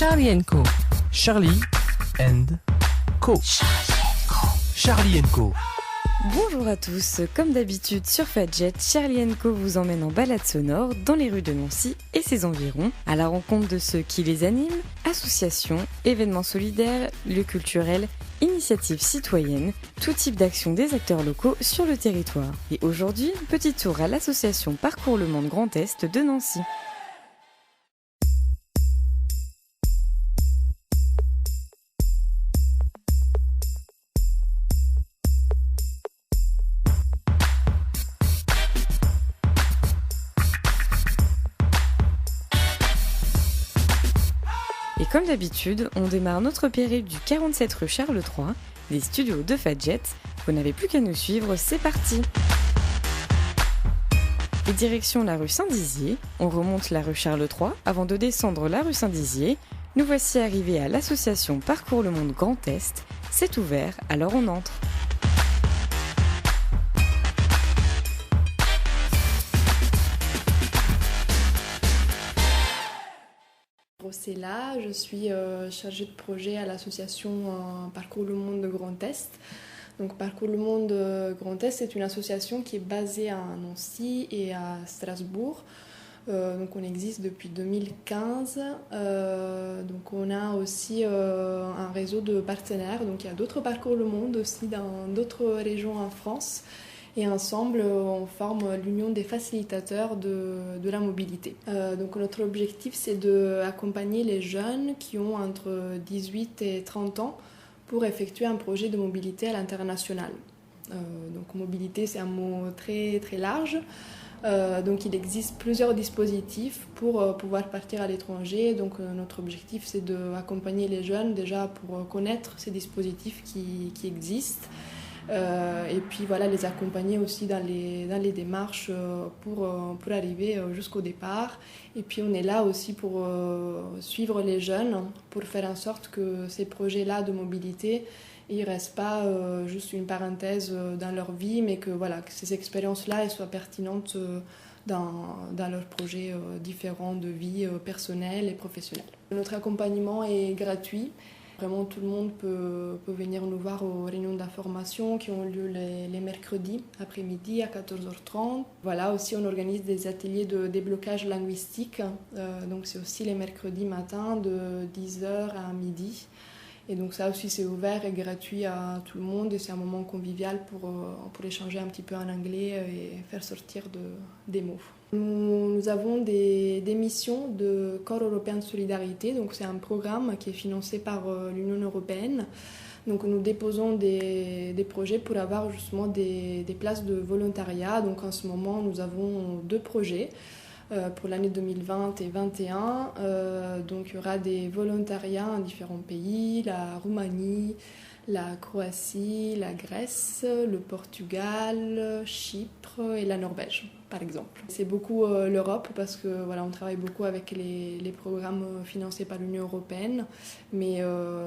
Charlie & Co. Charlie and Co. Charlie & Co. Bonjour à tous, comme d'habitude sur Fadjet, Charlie & Co vous emmène en balade sonore dans les rues de Nancy et ses environs, à la rencontre de ceux qui les animent, associations, événements solidaires, lieux culturels, initiatives citoyennes, tout type d'action des acteurs locaux sur le territoire. Et aujourd'hui, petit tour à l'association Parcours le Monde Grand Est de Nancy. Et comme d'habitude, on démarre notre périple du 47 rue Charles III, des studios de Fadjet. Vous n'avez plus qu'à nous suivre, c'est parti! Et direction la rue Saint-Dizier, on remonte la rue Charles III avant de descendre la rue Saint-Dizier. Nous voici arrivés à l'association Parcours le Monde Grand Est. C'est ouvert, alors on entre. C'est là, je suis chargée de projet à l'association Parcours le Monde Grand Est. Donc Parcours le Monde Grand Est, c'est une association qui est basée à Nancy et à Strasbourg. Donc on existe depuis 2015. Donc on a aussi un réseau de partenaires. Donc il y a d'autres Parcours le Monde aussi dans d'autres régions en France. Et ensemble, on forme l'Union des facilitateurs de la mobilité. Donc notre objectif, c'est d'accompagner les jeunes qui ont entre 18 et 30 ans pour effectuer un projet de mobilité à l'international. Donc mobilité, c'est un mot très, très large. Donc il existe plusieurs dispositifs pour pouvoir partir à l'étranger. Donc notre objectif, c'est d'accompagner les jeunes déjà pour connaître ces dispositifs qui existent. Et puis voilà, les accompagner aussi dans les démarches pour arriver jusqu'au départ. Et puis on est là aussi pour suivre les jeunes, pour faire en sorte que ces projets-là de mobilité ne restent pas juste une parenthèse dans leur vie, mais que, voilà, que ces expériences-là elles soient pertinentes dans leurs projets différents de vie personnelle et professionnelle. Notre accompagnement est gratuit. Vraiment, tout le monde peut venir nous voir aux réunions d'information qui ont lieu les mercredis après-midi à 14h30. Voilà, aussi on organise des ateliers de déblocage linguistique. Donc c'est aussi les mercredis matin de 10h à midi. Et donc ça aussi c'est ouvert et gratuit à tout le monde et c'est un moment convivial pour échanger un petit peu en anglais et faire sortir des mots. Nous avons des missions de Corps européen de solidarité, donc c'est un programme qui est financé par l'Union européenne. Donc nous déposons des projets pour avoir justement des places de volontariat. Donc en ce moment nous avons 2 projets pour l'année 2020 et 2021. Donc il y aura des volontariats en différents pays, la Roumanie, la Croatie, la Grèce, le Portugal, Chypre et la Norvège, par exemple. C'est beaucoup l'Europe parce que voilà, on travaille beaucoup avec les programmes financés par l'Union européenne, mais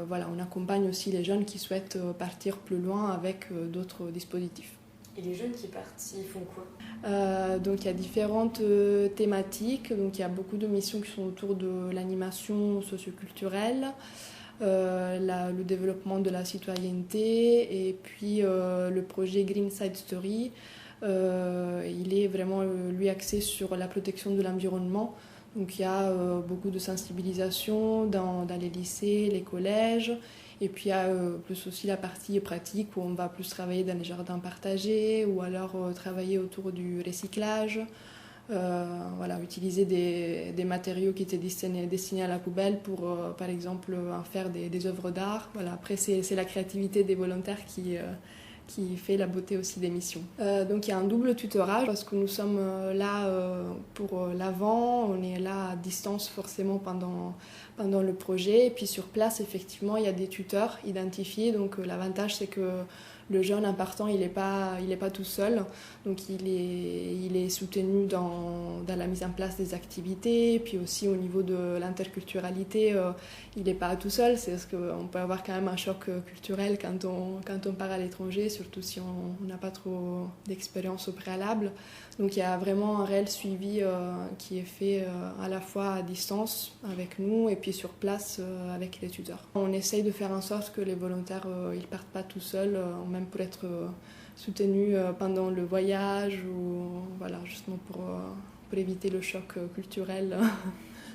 voilà, on accompagne aussi les jeunes qui souhaitent partir plus loin avec d'autres dispositifs. Et les jeunes qui partent, ils font quoi ? Donc il y a différentes thématiques, donc il y a beaucoup de missions qui sont autour de l'animation socioculturelle, le développement de la citoyenneté et puis le projet Green Side Story. Il est vraiment lui axé sur la protection de l'environnement. Donc il y a beaucoup de sensibilisation dans les lycées, les collèges. Et puis il y a plus aussi la partie pratique où on va plus travailler dans les jardins partagés ou alors travailler autour du recyclage. Voilà, utiliser des matériaux qui étaient destinés à la poubelle pour, par exemple, en faire des œuvres d'art. Voilà, après, c'est la créativité des volontaires qui fait la beauté aussi des missions. Donc il y a un double tutorage parce que nous sommes là pour l'avant, on est là à distance forcément pendant le projet et puis sur place effectivement il y a des tuteurs identifiés. Donc l'avantage c'est que le jeune impartant, il est pas tout seul. Donc il est soutenu dans la mise en place des activités, puis aussi au niveau de l'interculturalité, il n'est pas tout seul. C'est parce qu'on peut avoir quand même un choc culturel quand on part à l'étranger, surtout si on n'a pas trop d'expérience au préalable. Donc il y a vraiment un réel suivi qui est fait à la fois à distance avec nous et puis sur place avec les tuteurs. On essaye de faire en sorte que les volontaires ils partent pas tout seuls, même pour être soutenus pendant le voyage ou voilà, justement pour éviter le choc culturel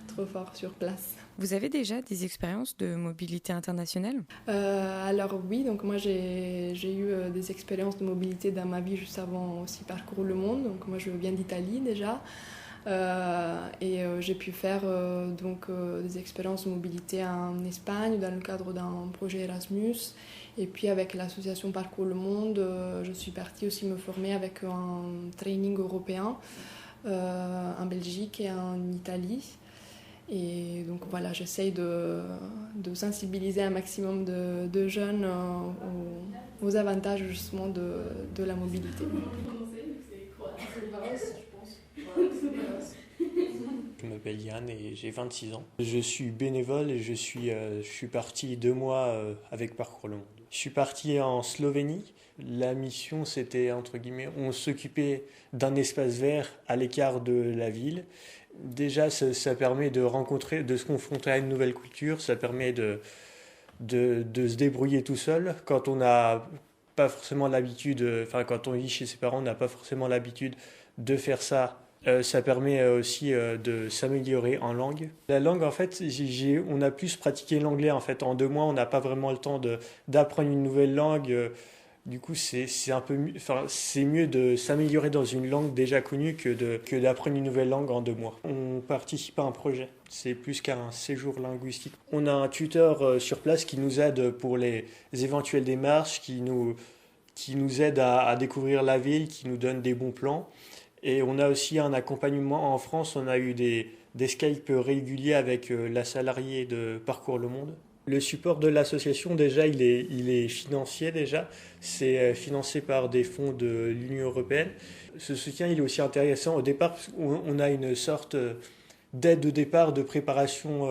trop fort sur place. Vous avez déjà des expériences de mobilité internationale ? Alors oui, donc moi j'ai eu des expériences de mobilité dans ma vie juste avant aussi Parcours le Monde. Donc moi je viens d'Italie déjà. J'ai pu faire des expériences de mobilité en Espagne dans le cadre d'un projet Erasmus. Et puis avec l'association Parcours le Monde, je suis partie aussi me former avec un training européen en Belgique et en Italie. Et donc voilà, j'essaye de sensibiliser un maximum de jeunes aux avantages justement de la mobilité. Je m'appelle Yann et j'ai 26 ans. Je suis bénévole et je suis parti 2 mois avec Parcours le Monde. Je suis parti en Slovénie. La mission, c'était, entre guillemets, on s'occupait d'un espace vert à l'écart de la ville. Déjà, ça permet de rencontrer, de se confronter à une nouvelle culture. Ça permet de se débrouiller tout seul. Quand on n'a pas forcément l'habitude, quand on vit chez ses parents, on n'a pas forcément l'habitude de faire ça. Ça permet aussi de s'améliorer en langue. La langue, en fait, on a plus pratiqué l'anglais. En fait, en 2 mois, on n'a pas vraiment le temps d'apprendre une nouvelle langue. Du coup, c'est mieux de s'améliorer dans une langue déjà connue que d'apprendre une nouvelle langue en 2 mois. On participe à un projet. C'est plus qu'un séjour linguistique. On a un tuteur sur place qui nous aide pour les éventuelles démarches, qui nous aide à découvrir la ville, qui nous donne des bons plans. Et on a aussi un accompagnement en France. On a eu des Skype réguliers avec la salariée de Parcours le Monde. Le support de l'association, déjà, il est financier déjà. C'est financé par des fonds de l'Union européenne. Ce soutien, il est aussi intéressant au départ parce qu'on a une sorte d'aide de départ, de préparation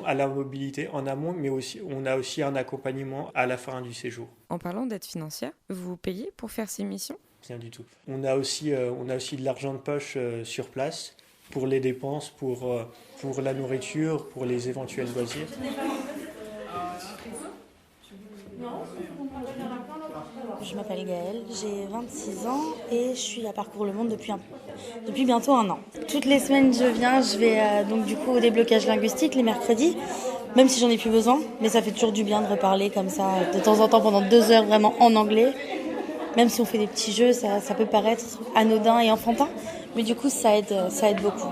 à la mobilité en amont, mais aussi, on a aussi un accompagnement à la fin du séjour. En parlant d'aide financière, vous payez pour faire ces missions ? Rien du tout. On a aussi de l'argent de poche sur place pour les dépenses, pour la nourriture, pour les éventuels loisirs. Je m'appelle Gaëlle, j'ai 26 ans et je suis à Parcours le Monde depuis bientôt 1 an. Toutes les semaines je vais donc du coup au déblocage linguistique les mercredis, même si j'en ai plus besoin, mais ça fait toujours du bien de reparler comme ça de temps en temps pendant 2 heures vraiment en anglais. Même si on fait des petits jeux, ça peut paraître anodin et enfantin, mais du coup ça aide beaucoup.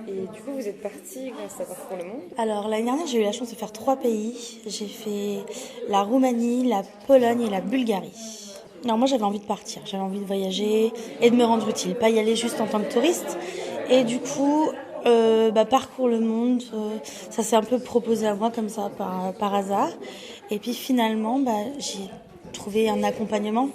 Et du coup, vous êtes partie grâce à Parcours le Monde ? Alors l'année dernière, j'ai eu la chance de faire 3 pays. J'ai fait la Roumanie, la Pologne et la Bulgarie. Alors moi, j'avais envie de partir, j'avais envie de voyager et de me rendre utile, pas y aller juste en tant que touriste. Et du coup, Parcours le Monde, ça s'est un peu proposé à moi comme ça par hasard. Et puis finalement, j'ai trouvé un accompagnement.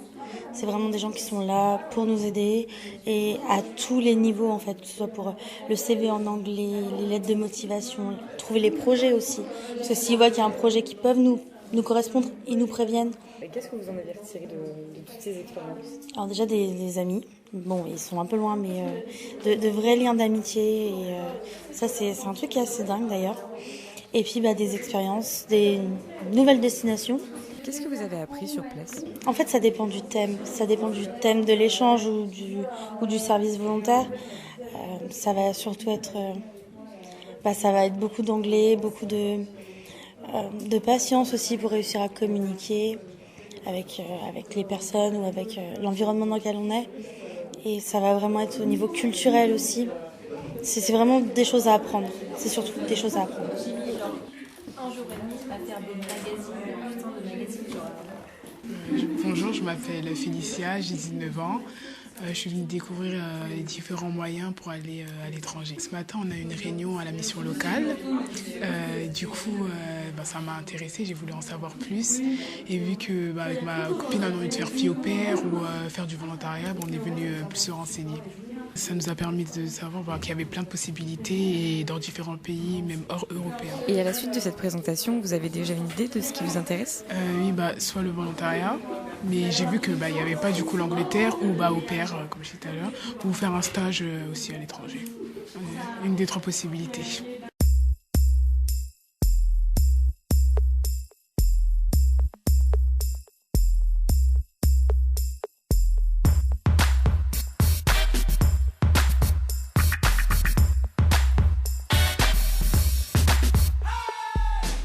C'est vraiment des gens qui sont là pour nous aider et à tous les niveaux en fait, que ce soit pour le CV en anglais, les lettres de motivation, trouver les projets aussi. Parce que s'ils voient qu'il y a un projet qui peut nous correspondre, ils nous préviennent. Et qu'est-ce que vous en avez retiré de toutes ces expériences ? Alors déjà des amis, bon ils sont un peu loin mais de vrais liens d'amitié et ça c'est un truc qui est assez dingue d'ailleurs. Et puis des expériences, des nouvelles destinations. Qu'est-ce que vous avez appris sur place ? En fait, ça dépend du thème. Ça dépend du thème de l'échange ou du service volontaire. Ça va surtout être... ça va être beaucoup d'anglais, beaucoup de patience aussi pour réussir à communiquer avec les personnes ou avec l'environnement dans lequel on est. Et ça va vraiment être au niveau culturel aussi. C'est vraiment des choses à apprendre. C'est surtout des choses à apprendre. Bonjour, je m'appelle Félicia, j'ai 19 ans. Je suis venue découvrir les différents moyens pour aller à l'étranger. Ce matin, on a eu une réunion à la mission locale. Du coup, ça m'a intéressée, j'ai voulu en savoir plus. Et vu que avec ma copine, on a envie de faire fille au pair ou faire du volontariat, on est venu plus se renseigner. Ça nous a permis de savoir qu'il y avait plein de possibilités et dans différents pays, même hors européens. Et à la suite de cette présentation, vous avez déjà une idée de ce qui vous intéresse ? Oui, soit le volontariat, mais j'ai vu qu'il n'y avait pas du coup l'Angleterre ou au pair, comme je disais tout à l'heure, ou faire un stage aussi à l'étranger. Une des 3 possibilités.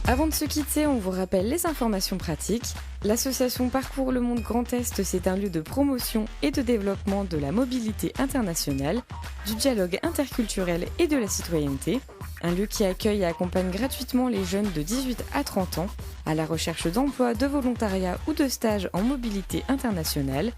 Avant de se quitter, on vous rappelle les informations pratiques. L'association Parcours le Monde Grand Est, c'est un lieu de promotion et de développement de la mobilité internationale, du dialogue interculturel et de la citoyenneté. Un lieu qui accueille et accompagne gratuitement les jeunes de 18 à 30 ans à la recherche d'emploi, de volontariat ou de stage en mobilité internationale.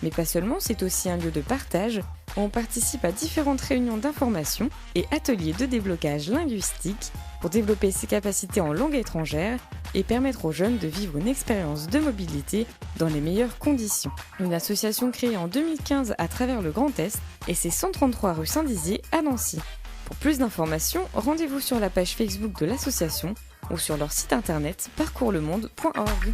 Mais pas seulement, c'est aussi un lieu de partage où on participe à différentes réunions d'information et ateliers de déblocage linguistique pour développer ses capacités en langue étrangère et permettre aux jeunes de vivre une expérience de mobilité dans les meilleures conditions. Une association créée en 2015 à travers le Grand Est et c'est 133 rue Saint-Dizier à Nancy. Pour plus d'informations, rendez-vous sur la page Facebook de l'association ou sur leur site internet parcourslemonde.org.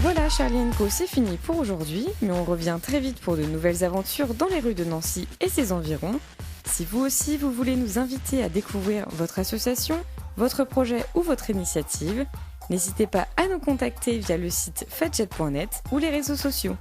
Voilà, Charlie & Co, c'est fini pour aujourd'hui, mais on revient très vite pour de nouvelles aventures dans les rues de Nancy et ses environs. Si vous aussi, vous voulez nous inviter à découvrir votre association, votre projet ou votre initiative, n'hésitez pas à nous contacter via le site fadjet.net ou les réseaux sociaux.